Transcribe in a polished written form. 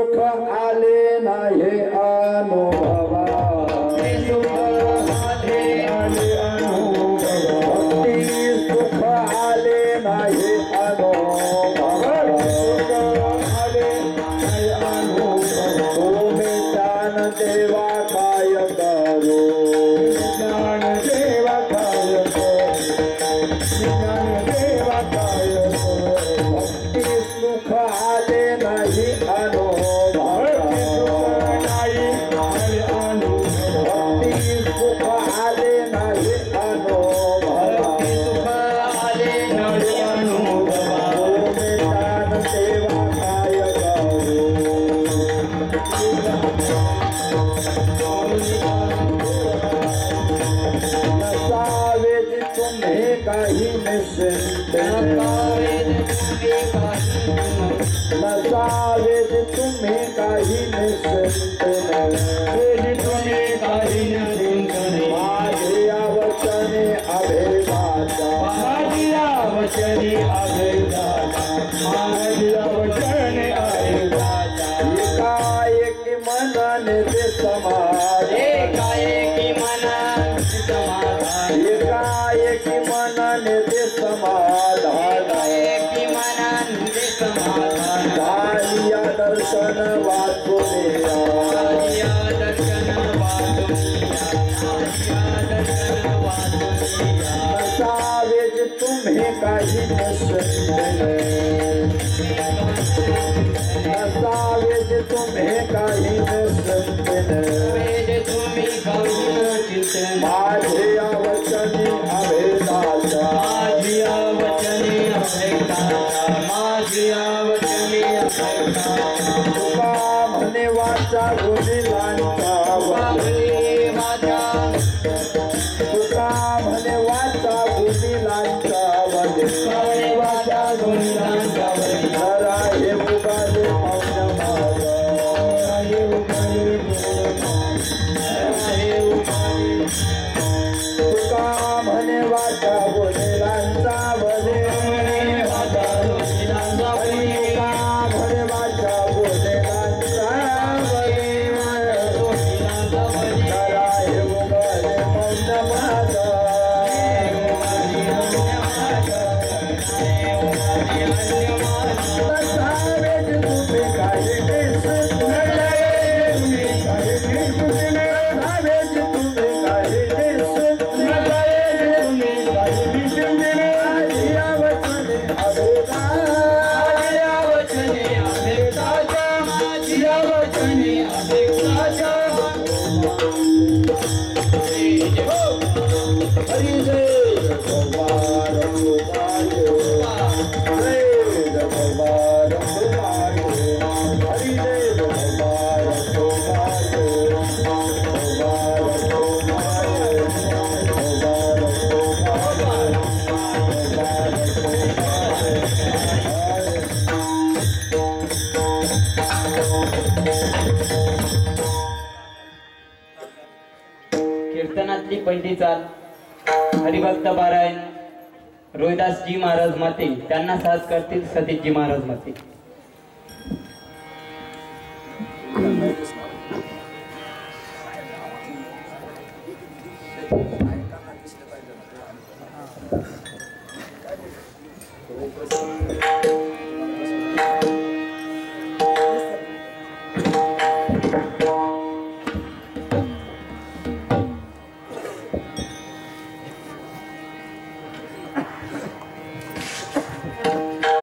सुख आले नाही अनुभवा सुख आले अनुभवा सुख आले नाही अनुभवा सुख आले नाही अनुभवा तुम्ही ज्ञान देवा काय करू ज्ञान देवा काय ज्ञान देवा काय भक्ती सुख आले नाही अनुभवा नाही भक्ती सुख आले नाही अनुभवा सुख आले नाही अनुभवा तुम्ही ज्ञान देवा काय करू नसावेत तुम्ही काही निश्चिंत नसावेत तुम्ही काही निश्चिंत तुम्ही काही निश्चिंत माझ्या वचने अभेदाचा माझ्या वचने अभेदाचा माझ्या वचने अभेदाचा एकाएकी मनाने ते समाधान एकाएकी मनाने समाधान एकाएकी मनाने ते समाधान एकाएकी मनाने ते समाधान झालिया दर्शन वाचुनिया झालिया दर्शन वाचुनिया दर्शन वाचुनिया नसावेत तुम्ही काही नसावेत तुम्ही काही माझ्या वचने अभेदाचा माझ्या वचने अभेदाचा माझ्या वचने अभेदाचा तुका म्हणे वाचा गुणिलांचा माझ्या तुका म्हणे वाचा गुणिलांचा म्हणे वाचा गुणिलांचा जरा हे उगाले मौन माझा हे उगाले तुका म्हणे वाचा गुणिलांचा म्हणे वाचा गुणिलांचा तुका म्हणे वाचा गुणिलांचा जरा हे उगाले मौन माझा नसावेत तुम्ही काही कीर्तनातली पहिली चाल हरिभक्त पारायण रोहिदासजी महाराज माते त्यांना साथ करतील सतीशजी महाराज माते.